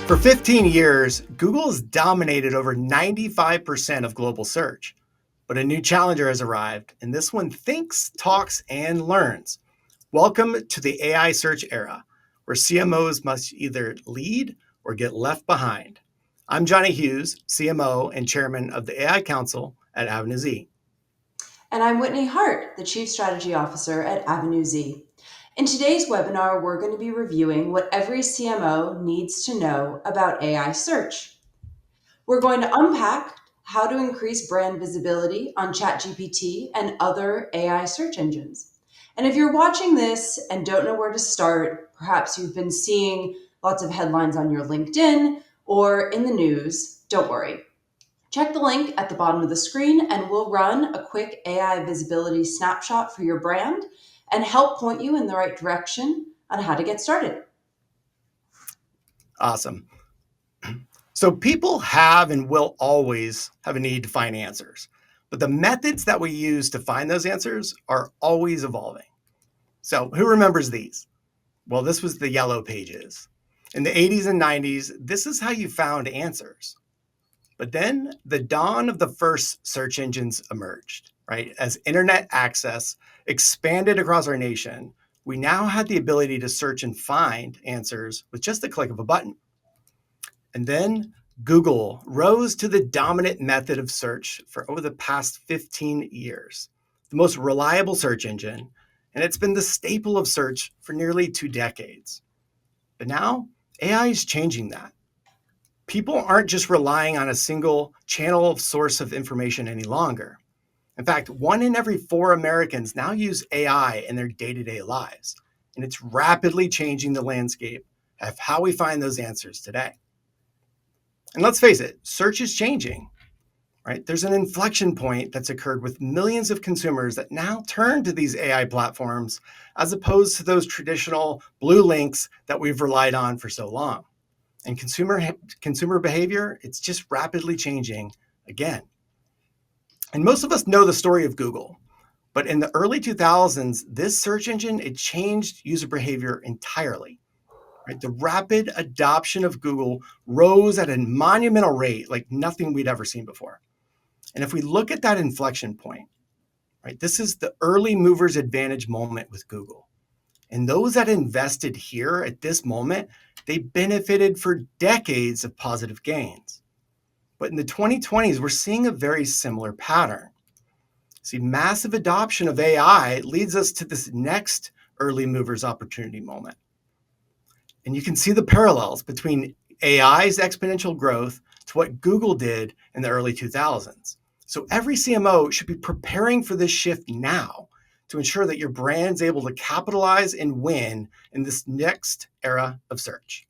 For 15 years, Google has dominated over 95% of global search. But a new challenger has arrived, and this one thinks, talks, and learns. Welcome to the AI search era, where CMOs must either lead or get left behind. I'm Johnny Hughes, CMO and chairman of the AI Council at Avenue Z. And I'm Whitney Hart, the Chief Strategy Officer at Avenue Z. In today's webinar, we're going to be reviewing what every CMO needs to know about AI search. We're going to unpack how to increase brand visibility on ChatGPT and other AI search engines. And if you're watching this and don't know where to start, perhaps you've been seeing lots of headlines on your LinkedIn or in the news, don't worry. Check the link at the bottom of the screen and we'll run a quick AI visibility snapshot for your brand and help point you in the right direction on how to get started. Awesome. So people have and will always have a need to find answers, but the methods that we use to find those answers are always evolving. So who remembers these? Well, this was the yellow pages. In the 80s and 90s, this is how you found answers. But then the dawn of the first search engines emerged, right? As internet access expanded across our nation, we now had the ability to search and find answers with just the click of a button. And then Google rose to the dominant method of search for over the past 15 years, the most reliable search engine, and it's been the staple of search for nearly 2 decades. But now AI is changing that. People aren't just relying on a single channel of source of information any longer. In fact, 1 in every 4 Americans now use AI in their day-to-day lives, and it's rapidly changing the landscape of how we find those answers today. And let's face it, search is changing, right? There's an inflection point that's occurred with millions of consumers that now turn to these AI platforms as opposed to those traditional blue links that we've relied on for so long. And consumer behavior, it's just rapidly changing again. And most of us know the story of Google, but in the early 2000s, this search engine, it changed user behavior entirely. Right? The rapid adoption of Google rose at a monumental rate like nothing we'd ever seen before. And if we look at that inflection point, right, this is the early movers advantage moment with Google. And those that invested here at this moment, they benefited for decades of positive gains. But in the 2020s, we're seeing a very similar pattern. See, massive adoption of AI leads us to this next early movers opportunity moment. And you can see the parallels between AI's exponential growth to what Google did in the early 2000s. So every CMO should be preparing for this shift now to ensure that your brand's able to capitalize and win in this next era of search.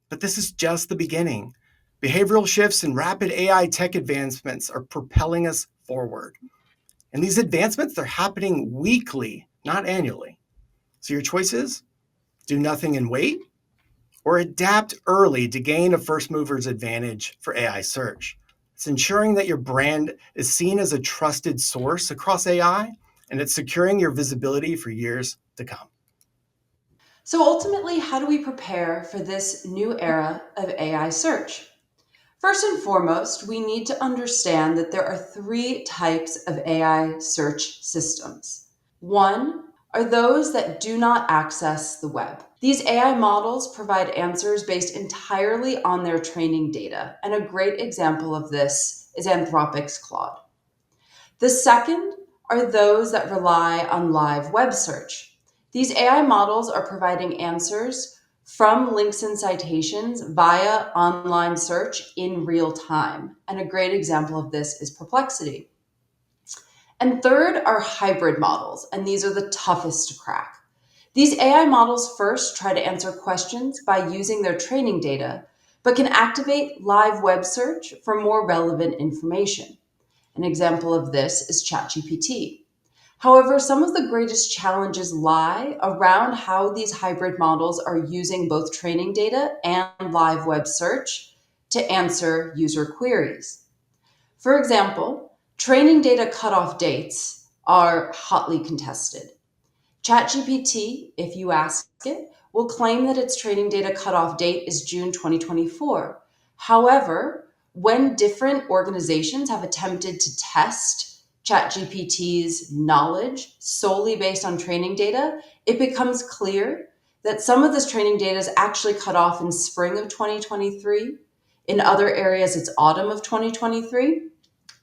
But this is just the beginning. Behavioral shifts and rapid AI tech advancements are propelling us forward. And these advancements, they're happening weekly, not annually. So your choice is do nothing and wait, or adapt early to gain a first mover's advantage for AI search. It's ensuring that your brand is seen as a trusted source across AI, and it's securing your visibility for years to come. So ultimately, how do we prepare for this new era of AI search? First and foremost, we need to understand that there are 3 types of AI search systems. One are those that do not access the web. These AI models provide answers based entirely on their training data, and a great example of this is Anthropic's Claude. The second are those that rely on live web search. These AI models are providing answers from links and citations via online search in real time. And a great example of this is Perplexity. And third are hybrid models, and these are the toughest to crack. These AI models first try to answer questions by using their training data, but can activate live web search for more relevant information. An example of this is ChatGPT. However, some of the greatest challenges lie around how these hybrid models are using both training data and live web search to answer user queries. For example, training data cutoff dates are hotly contested. ChatGPT, if you ask it, will claim that its training data cutoff date is June 2024. However, when different organizations have attempted to test ChatGPT's knowledge solely based on training data, it becomes clear that some of this training data is actually cut off in spring of 2023. In other areas, it's autumn of 2023.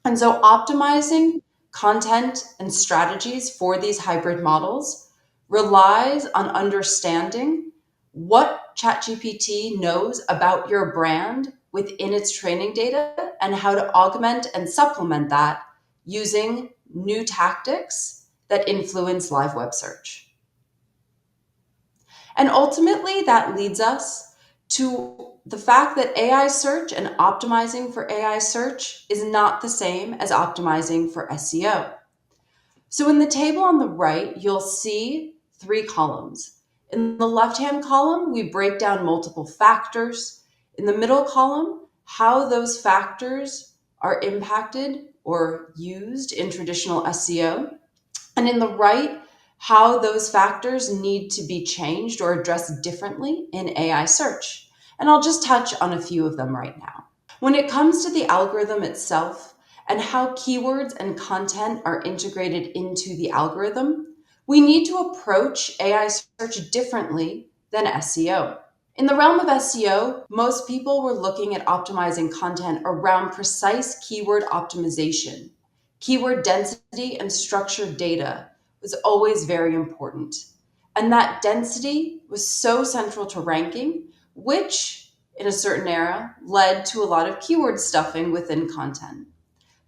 And so optimizing content and strategies for these hybrid models relies on understanding what ChatGPT knows about your brand within its training data and how to augment and supplement that using new tactics that influence live web search. And ultimately, that leads us to the fact that AI search and optimizing for AI search is not the same as optimizing for SEO. So, in the table on the right, you'll see three columns. In the left hand column, we break down multiple factors. In the middle column, how those factors are impacted or used in traditional SEO. And in the right, how those factors need to be changed or addressed differently in AI search. And I'll just touch on a few of them right now. When it comes to the algorithm itself and how keywords and content are integrated into the algorithm, we need to approach AI search differently than SEO. In the realm of SEO, most people were looking at optimizing content around precise keyword optimization. Keyword density and structured data was always very important. And that density was so central to ranking, which in a certain era led to a lot of keyword stuffing within content.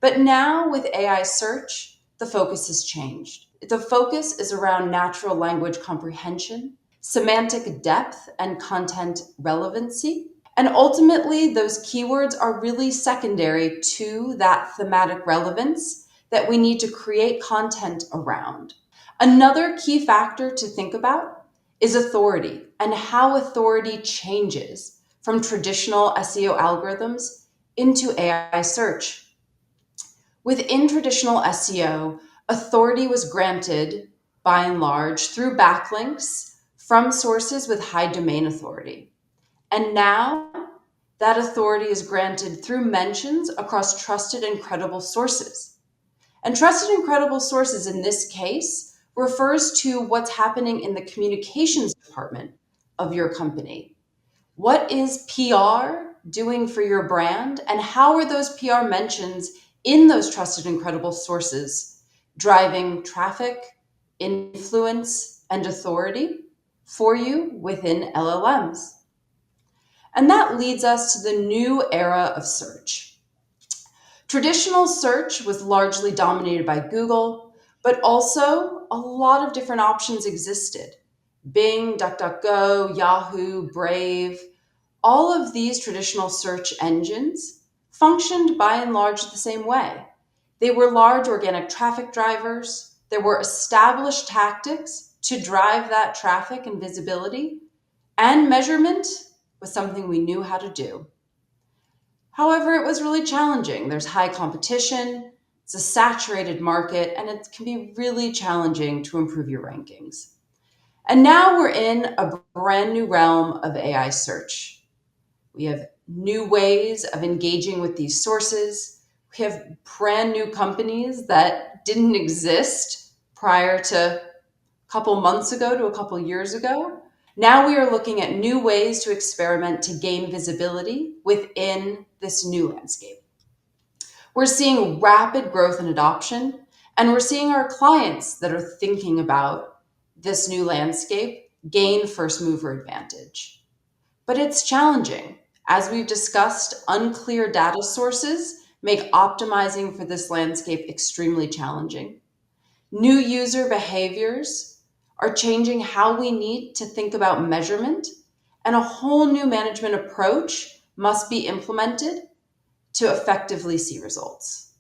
But now with AI search, the focus has changed. The focus is around natural language comprehension, semantic depth, and content relevancy. And ultimately, those keywords are really secondary to that thematic relevance that we need to create content around. Another key factor to think about is authority and how authority changes from traditional SEO algorithms into AI search. Within traditional SEO, authority was granted by and large through backlinks from sources with high domain authority. And now that authority is granted through mentions across trusted and credible sources. And trusted and credible sources in this case refers to what's happening in the communications department of your company. What is PR doing for your brand? And how are those PR mentions in those trusted and credible sources driving traffic, influence, and authority for you within LLMs? And that leads us to the new era of search. Traditional search was largely dominated by Google, but also a lot of different options existed. Bing, DuckDuckGo, Yahoo, Brave, all of these traditional search engines functioned by and large the same way. They were large organic traffic drivers. There were established tactics to drive that traffic and visibility, and measurement was something we knew how to do. However, it was really challenging. There's high competition, it's a saturated market, and it can be really challenging to improve your rankings. And now we're in a brand new realm of AI search. We have new ways of engaging with these sources. We have brand new companies that didn't exist prior to a couple months ago to a couple years ago. Now we are looking at new ways to experiment to gain visibility within this new landscape. We're seeing rapid growth and adoption, and we're seeing our clients that are thinking about this new landscape gain first mover advantage. But it's challenging. As we've discussed, unclear data sources make optimizing for this landscape extremely challenging. New user behaviors are changing how we need to think about measurement, and a whole new management approach must be implemented to effectively see results.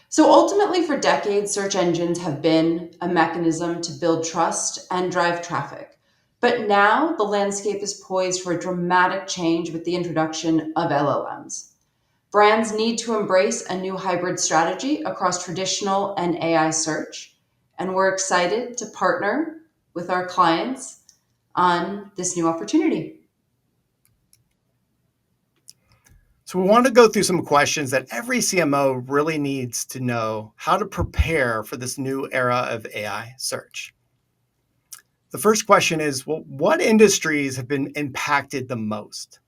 So ultimately, for decades, search engines have been a mechanism to build trust and drive traffic. But now the landscape is poised for a dramatic change with the introduction of LLMs. Brands need to embrace a new hybrid strategy across traditional and AI search, and we're excited to partner with our clients on this new opportunity. So we want to go through some questions that every CMO really needs to know how to prepare for this new era of AI search. The first question is, well, what industries have been impacted the most?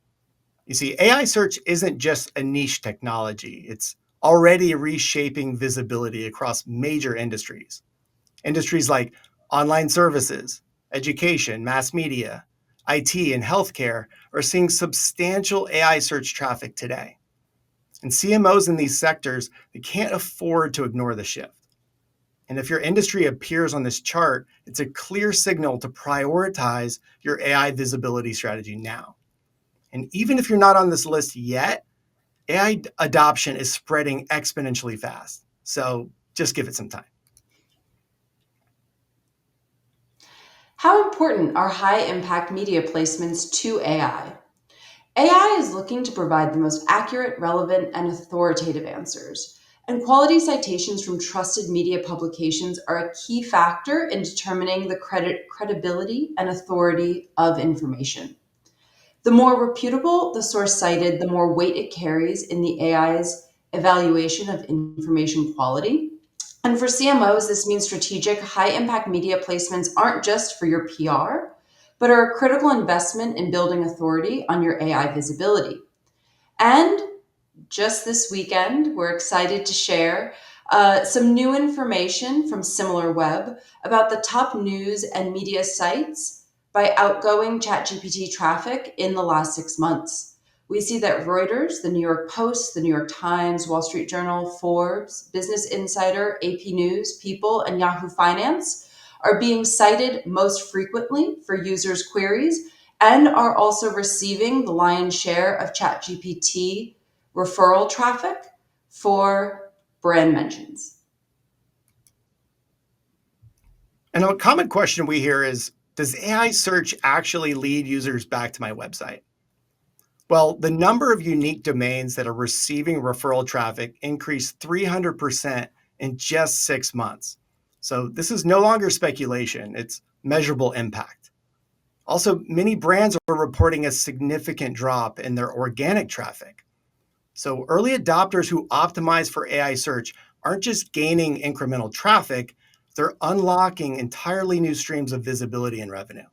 You see, AI search isn't just a niche technology. It's already reshaping visibility across major industries. Industries like online services, education, mass media, IT, and healthcare are seeing substantial AI search traffic today. And CMOs in these sectors, they can't afford to ignore the shift. And if your industry appears on this chart, it's a clear signal to prioritize your AI visibility strategy now. And even if you're not on this list yet, AI adoption is spreading exponentially fast. So just give it some time. How important are high impact media placements to AI? AI is looking to provide the most accurate, relevant, and authoritative answers. And quality citations from trusted media publications are a key factor in determining the credibility and authority of information. The more reputable the source cited, the more weight it carries in the AI's evaluation of information quality. And for CMOs, this means strategic, high impact media placements aren't just for your PR, but are a critical investment in building authority on your AI visibility. And just this weekend, we're excited to share some new information from SimilarWeb about the top news and media sites by outgoing ChatGPT traffic in the last 6 months. We see that Reuters, the New York Post, the New York Times, Wall Street Journal, Forbes, Business Insider, AP News, People, and Yahoo Finance are being cited most frequently for users' queries and are also receiving the lion's share of ChatGPT referral traffic for brand mentions. And a common question we hear is, does AI search actually lead users back to my website? Well, the number of unique domains that are receiving referral traffic increased 300% in just 6 months. So this is no longer speculation, it's measurable impact. Also, many brands are reporting a significant drop in their organic traffic. So early adopters who optimize for AI search aren't just gaining incremental traffic, they're unlocking entirely new streams of visibility and revenue.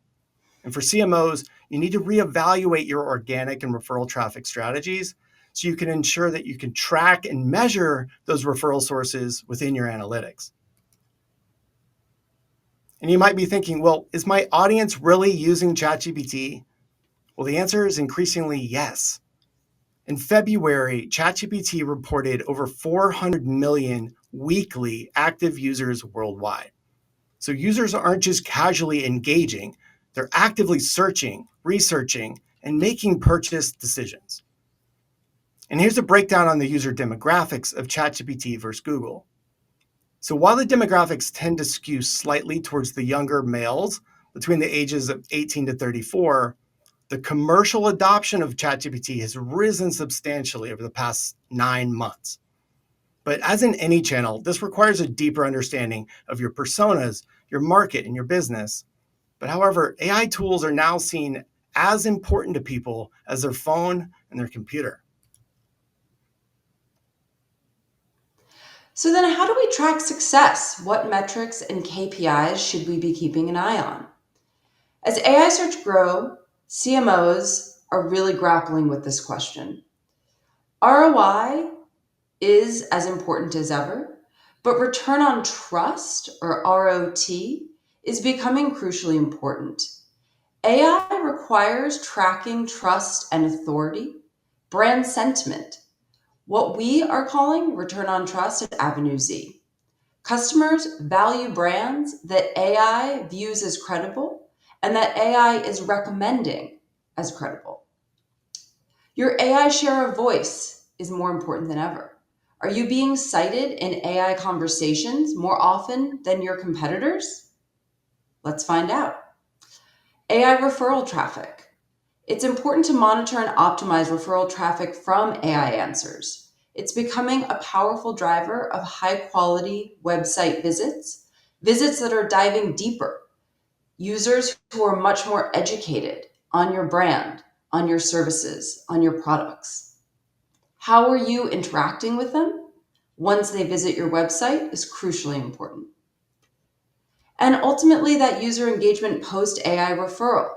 And for CMOs, you need to reevaluate your organic and referral traffic strategies so you can ensure that you can track and measure those referral sources within your analytics. And you might be thinking, well, is my audience really using ChatGPT? Well, the answer is increasingly yes. In February, ChatGPT reported over 400 million weekly active users worldwide. So users aren't just casually engaging, they're actively searching, researching, and making purchase decisions. And here's a breakdown on the user demographics of ChatGPT versus Google. So while the demographics tend to skew slightly towards the younger males between the ages of 18 to 34, the commercial adoption of ChatGPT has risen substantially over the past 9 months. But as in any channel, this requires a deeper understanding of your personas, your market, and your business. But however, AI tools are now seen as important to people as their phone and their computer. So, then how do we track success? What metrics and KPIs should we be keeping an eye on? As AI search grow, CMOs are really grappling with this question. ROI is as important as ever, but return on trust, or ROT, is becoming crucially important. AI requires tracking trust and authority, brand sentiment, what we are calling return on trust at Avenue Z. Customers value brands that AI views as credible and that AI is recommending as credible. Your AI share of voice is more important than ever. Are you being cited in AI conversations more often than your competitors? Let's find out. AI referral traffic. It's important to monitor and optimize referral traffic from AI answers. It's becoming a powerful driver of high quality website visits, visits that are diving deeper, Users who are much more educated on your brand, on your services, on your products. How are you interacting with them once they visit your website is crucially important. And ultimately, that user engagement post AI referral.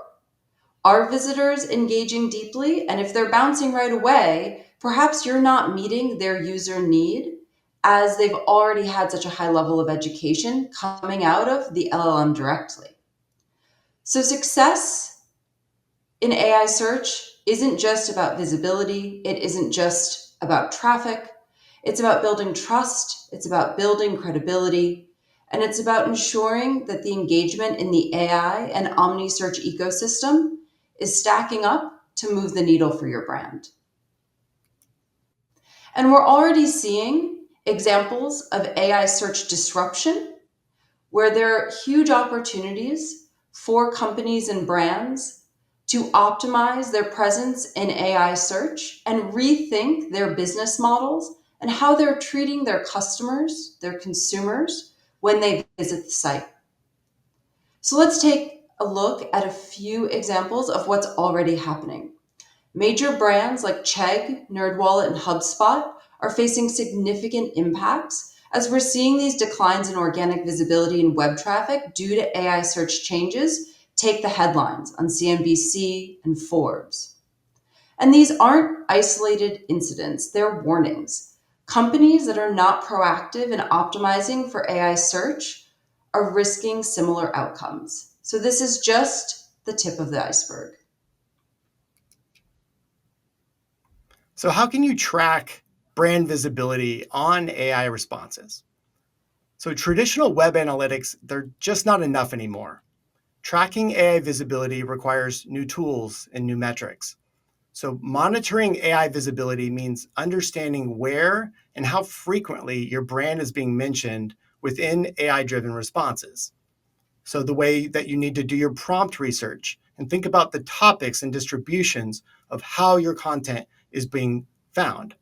Are visitors engaging deeply? And if they're bouncing right away, perhaps you're not meeting their user need as they've already had such a high level of education coming out of the LLM directly. So, success in AI search isn't just about visibility, it isn't just about traffic. It's about building trust, it's about building credibility, and it's about ensuring that the engagement in the AI and Omni search ecosystem is stacking up to move the needle for your brand. And we're already seeing examples of AI search disruption where there are huge opportunities for companies and brands to optimize their presence in AI search and rethink their business models and how they're treating their customers, their consumers, when they visit the site. So let's take a look at a few examples of what's already happening. Major brands like Chegg, NerdWallet, and HubSpot are facing significant impacts as we're seeing these declines in organic visibility and web traffic due to AI search changes take the headlines on CNBC and Forbes. And these aren't isolated incidents, they're warnings. Companies that are not proactive in optimizing for AI search are risking similar outcomes. So this is just the tip of the iceberg. So, how can you track brand visibility on AI responses? So, traditional web analytics, they're just not enough anymore. Tracking AI visibility requires new tools and new metrics. So, monitoring AI visibility means understanding where and how frequently your brand is being mentioned within AI driven responses. So, the way that you need to do your prompt research and think about the topics and distributions of how your content is being found,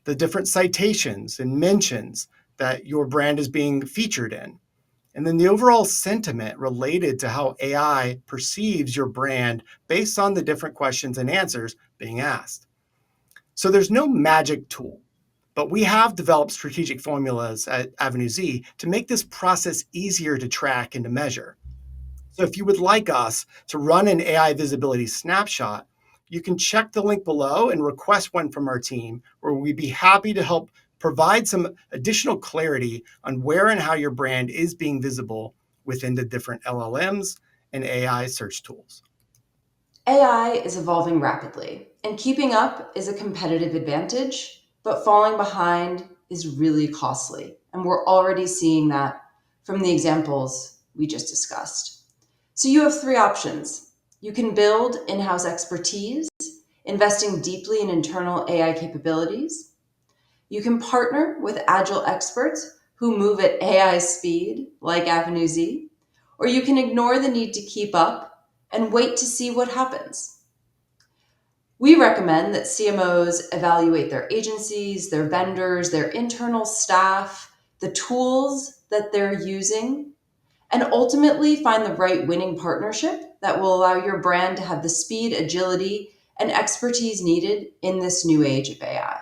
the different citations and mentions that your brand is being featured in, and then the overall sentiment related to how AI perceives your brand based on the different questions and answers being asked. So there's no magic tool, but we have developed strategic formulas at Avenue Z to make this process easier to track and to measure. So if you would like us to run an AI visibility snapshot, you can check the link below and request one from our team, where we'd be happy to help provide some additional clarity on where and how your brand is being visible within the different LLMs and AI search tools. AI is evolving rapidly, and keeping up is a competitive advantage, but falling behind is really costly. And we're already seeing that from the examples we just discussed. So you have three options. You can build in house expertise, investing deeply in internal AI capabilities. You can partner with agile experts who move at AI speed, like Avenue Z, or you can ignore the need to keep up and wait to see what happens. We recommend that CMOs evaluate their agencies, their vendors, their internal staff, the tools that they're using, and ultimately find the right winning partnership that will allow your brand to have the speed, agility, and expertise needed in this new age of AI.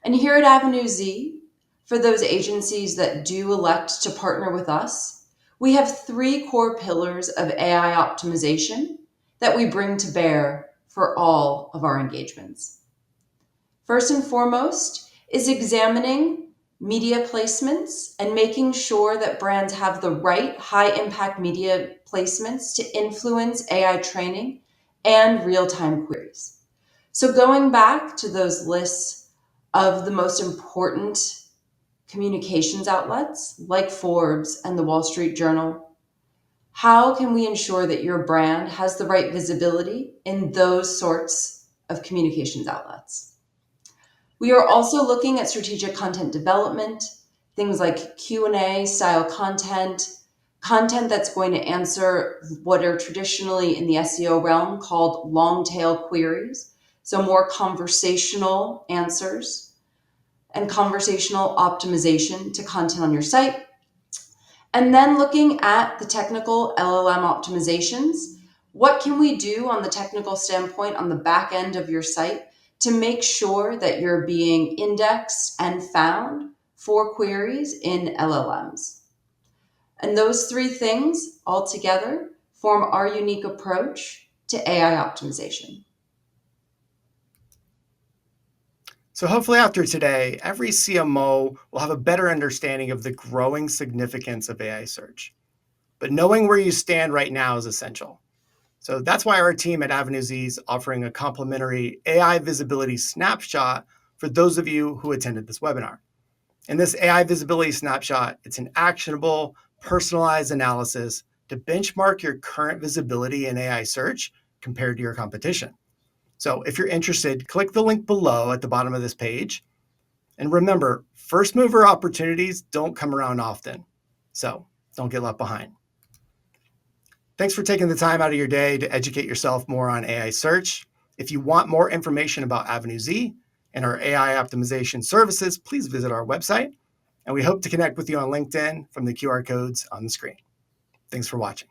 And here at Avenue Z, for those agencies that do elect to partner with us, we have three core pillars of AI optimization that we bring to bear for all of our engagements. First and foremost is examining media placements and making sure that brands have the right high impact media placements to influence AI training and real time queries. So, going back to those lists of the most important communications outlets like Forbes and the Wall Street Journal, how can we ensure that your brand has the right visibility in those sorts of communications outlets? We are also looking at strategic content development, things like Q&A style content, content that's going to answer what are traditionally in the SEO realm called long tail queries, so more conversational answers and conversational optimization to content on your site. And then looking at the technical LLM optimizations, what can we do on the technical standpoint on the back end of your site to make sure that you're being indexed and found for queries in LLMs? And those three things all together form our unique approach to AI optimization. So hopefully after today, every CMO will have a better understanding of the growing significance of AI search. But knowing where you stand right now is essential. So that's why our team at Avenue Z is offering a complimentary AI visibility snapshot for those of you who attended this webinar. In this AI visibility snapshot, it's an actionable, personalized analysis to benchmark your current visibility in AI search compared to your competition. So if you're interested, click the link below at the bottom of this page. And remember, first mover opportunities don't come around often. So don't get left behind. Thanks for taking the time out of your day to educate yourself more on AI search. If you want more information about Avenue Z and our AI optimization services, please visit our website. And we hope to connect with you on LinkedIn from the QR codes on the screen. Thanks for watching.